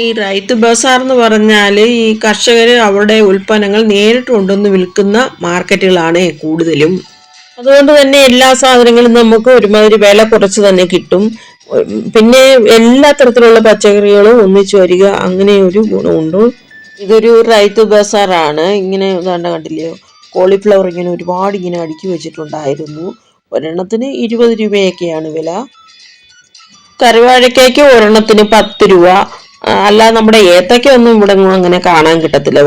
ഈ റൈത്ത് ബസാർ എന്ന് പറഞ്ഞാൽ ഈ കർഷകർ അവരുടെ ഉൽപ്പന്നങ്ങൾ നേരിട്ട് കൊണ്ടുവന്ന് വിൽക്കുന്ന മാർക്കറ്റുകളാണ് കൂടുതലും. അതുകൊണ്ട് തന്നെ എല്ലാ സാധനങ്ങളും നമുക്ക് ഒരുമാതിരി വില കുറച്ച് തന്നെ കിട്ടും. പിന്നെ എല്ലാ തരത്തിലുള്ള പച്ചക്കറികളും ഒന്നിച്ചു വരിക, അങ്ങനെ ഒരു ഗുണമുണ്ട്. ഇതൊരു റൈത്ത് ബസാറാണ്. ഇങ്ങനെ കണ്ടില്ലയോ, കോളിഫ്ലവർ ഇങ്ങനെ ഒരുപാട് ഇങ്ങനെ അടുക്കി വെച്ചിട്ടുണ്ടായിരുന്നു. ഒരെണ്ണത്തിന് 20 രൂപയൊക്കെയാണ് വില. കറിവാഴയ്ക്കയ്ക്ക് ഒരെണ്ണത്തിന് 10 രൂപ. അല്ലാതെ നമ്മുടെ ഏത്തയ്ക്ക ഒന്നും ഇവിടെ അങ്ങനെ കാണാൻ കിട്ടത്തില്ല,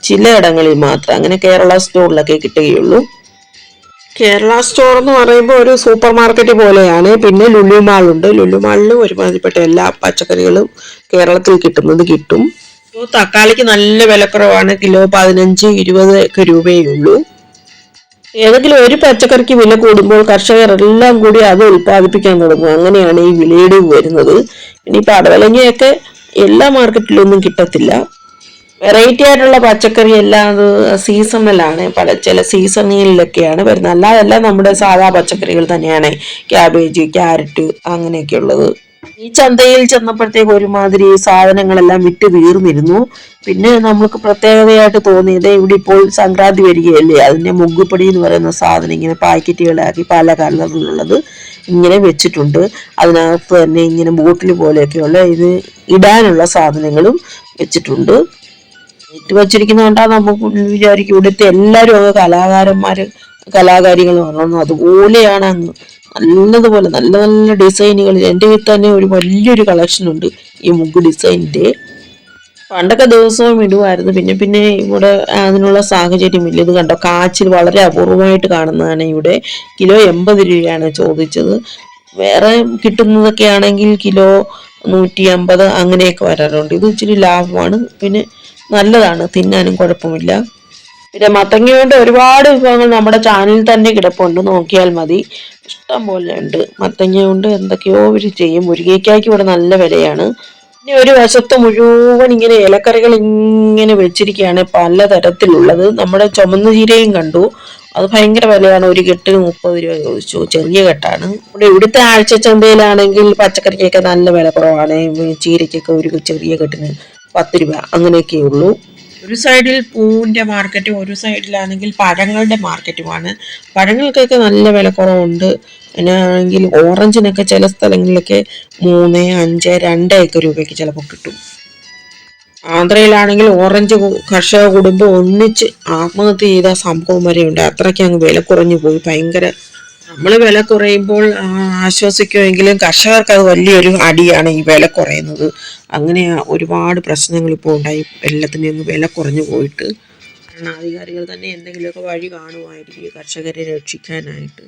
ചിലയിടങ്ങളിൽ മാത്രം. അങ്ങനെ കേരള സ്റ്റോറിലൊക്കെ കിട്ടുകയുള്ളൂ. കേരള സ്റ്റോർ എന്ന് പറയുമ്പോൾ ഒരു സൂപ്പർ മാർക്കറ്റ് പോലെയാണ്. പിന്നെ ലുലു മാളുണ്ട്. ലുലു മാളിലും ഒരുമാതിരിപ്പെട്ട എല്ലാ പച്ചക്കറികളും കേരളത്തിൽ കിട്ടും. തക്കാളിക്ക് നല്ല വിലക്കുറവാണ്. കിലോ 15-20 ഒക്കെ രൂപയേ ഉള്ളൂ. ഏതെങ്കിലും ഒരു പച്ചക്കറിക്ക് വില കൂടുമ്പോൾ കർഷകർ എല്ലാം കൂടി അത് ഉൽപ്പാദിപ്പിക്കാൻ തുടങ്ങും. അങ്ങനെയാണ് ഈ വിലയിടിവ് വരുന്നത്. ഇനി പടവലങ്ങയൊക്കെ എല്ലാ മാർക്കറ്റിലൊന്നും കിട്ടത്തില്ല. വെറൈറ്റി ആയിട്ടുള്ള പച്ചക്കറി എല്ലാം സീസണലാണ്. ചില സീസണിലൊക്കെയാണ് വരുന്നത്. അല്ലാതെല്ലാം നമ്മുടെ സാധാ പച്ചക്കറികൾ തന്നെയാണ്. ക്യാബേജ്, ക്യാരറ്റ് അങ്ങനെയൊക്കെ ഉള്ളത്. ഈ ചന്തയിൽ ചെന്നപ്പോഴത്തേക്ക് ഒരുമാതിരി സാധനങ്ങളെല്ലാം വിറ്റ് തീർന്നിരുന്നു. പിന്നെ നമുക്ക് പ്രത്യേകതയായിട്ട് തോന്നിയത്, ഇവിടെ ഇപ്പോൾ സംക്രാന്തി വരികയല്ലേ, അതിന്റെ മുഗ്ഗുപൊടി എന്ന് പറയുന്ന സാധനം ഇങ്ങനെ പാക്കറ്റുകളാക്കി പല കളറിലുള്ളത് ഇങ്ങനെ വെച്ചിട്ടുണ്ട്. അതിനകത്ത് തന്നെ ഇങ്ങനെ ബോട്ടിൽ പോലെയൊക്കെയുള്ള ഇത് ഇടാനുള്ള സാധനങ്ങളും വെച്ചിട്ടുണ്ട്. ഇട്ട് വച്ചിരിക്കുന്നതുകൊണ്ടാണ് നമുക്ക് വിചാരിക്കും ഇവിടുത്തെ എല്ലാവരും അങ്ങ് കലാകാരികളുമാണെന്ന്. അതുപോലെയാണ് അങ്ങ് നല്ലതുപോലെ നല്ല നല്ല ഡിസൈനുകൾ. എൻ്റെ വീട്ടിൽ തന്നെ ഒരു വലിയൊരു കളക്ഷൻ ഉണ്ട് ഈ മുഗ് ഡിസൈനിന്റെ. പണ്ടൊക്കെ ദിവസവും ഇടുമായിരുന്നു. പിന്നെ ഇവിടെ അതിനുള്ള സാഹചര്യമില്ല. ഇത് കണ്ടോ, കാച്ചിൽ വളരെ അപൂർവമായിട്ട് കാണുന്നതാണ് ഇവിടെ. കിലോ 80 രൂപയാണ് ചോദിച്ചത്. വേറെ കിട്ടുന്നതൊക്കെ ആണെങ്കിൽ കിലോ 150 അങ്ങനെയൊക്കെ വരാറുണ്ട്. ഇത് ഇച്ചിരി ലാഭമാണ്, പിന്നെ നല്ലതാണ്, തിന്നാനും കുഴപ്പമില്ല. പിന്നെ മത്തങ്ങ ഒരുപാട് വിഭവങ്ങൾ നമ്മുടെ ചാനലിൽ തന്നെ കിടപ്പുണ്ട്, നോക്കിയാൽ മതി. ഇഷ്ടം പോലെ ഉണ്ട്. മത്തങ്ങ കൊണ്ട് എന്തൊക്കെയോ ഇവർ ചെയ്യും. മുരിങ്ങയ്ക്കായ്ക്ക് ഇവിടെ നല്ല വിലയാണ്. ഇനി ഒരു വശത്ത് മുഴുവൻ ഇങ്ങനെ ഇലക്കറികൾ ഇങ്ങനെ വെച്ചിരിക്കുകയാണ്, പലതരത്തിലുള്ളത്. നമ്മുടെ ചുമന്ന ചീരയും കണ്ടു, അത് ഭയങ്കര വിലയാണ്. ഒരു കെട്ടിന് 30 രൂപ ചോദിച്ചു. ചെറിയ കെട്ടാണ്. ഇവിടുത്തെ ആഴ്ച ചന്തയിലാണെങ്കിൽ പച്ചക്കറിക്കൊക്കെ നല്ല വില കുറവാണ്. ചീരയ്ക്കൊക്കെ ഒരു ചെറിയ കെട്ടിന് 10 രൂപ അങ്ങനെയൊക്കെ ഉള്ളൂ. ഒരു സൈഡിൽ പൂവിൻ്റെ മാർക്കറ്റും ഒരു സൈഡിലാണെങ്കിൽ പഴങ്ങളുടെ മാർക്കറ്റുമാണ്. പഴങ്ങൾക്കൊക്കെ നല്ല വിലക്കുറവുണ്ട്. പിന്നെ ആണെങ്കിൽ ഓറഞ്ചിനൊക്കെ ചില സ്ഥലങ്ങളിലൊക്കെ 3, 5, 2 രൂപയ്ക്ക് ചിലപ്പോൾ കിട്ടും. ആന്ധ്രയിലാണെങ്കിൽ ഓറഞ്ച് കർഷക കുടുംബം ഒന്നിച്ച് ആത്മഹത്യ ചെയ്ത സംഭവം വരെയുണ്ട്. അത്രയ്ക്ക് അങ്ങ് വില കുറഞ്ഞു പോയി. ഭയങ്കര, നമ്മൾ വില കുറയുമ്പോൾ ആശ്വസിക്കുമെങ്കിലും കർഷകർക്ക് അത് വലിയൊരു അടിയാണ് ഈ വില കുറയുന്നത്. അങ്ങനെ ഒരുപാട് പ്രശ്നങ്ങൾ ഇപ്പോൾ ഉണ്ടായി. എല്ലാത്തിനും അങ്ങ് വില കുറഞ്ഞു പോയിട്ട്. ഭരണാധികാരികൾ തന്നെ എന്തെങ്കിലുമൊക്കെ വഴി കാണുമായിരിക്കും കർഷകരെ രക്ഷിക്കാനായിട്ട്.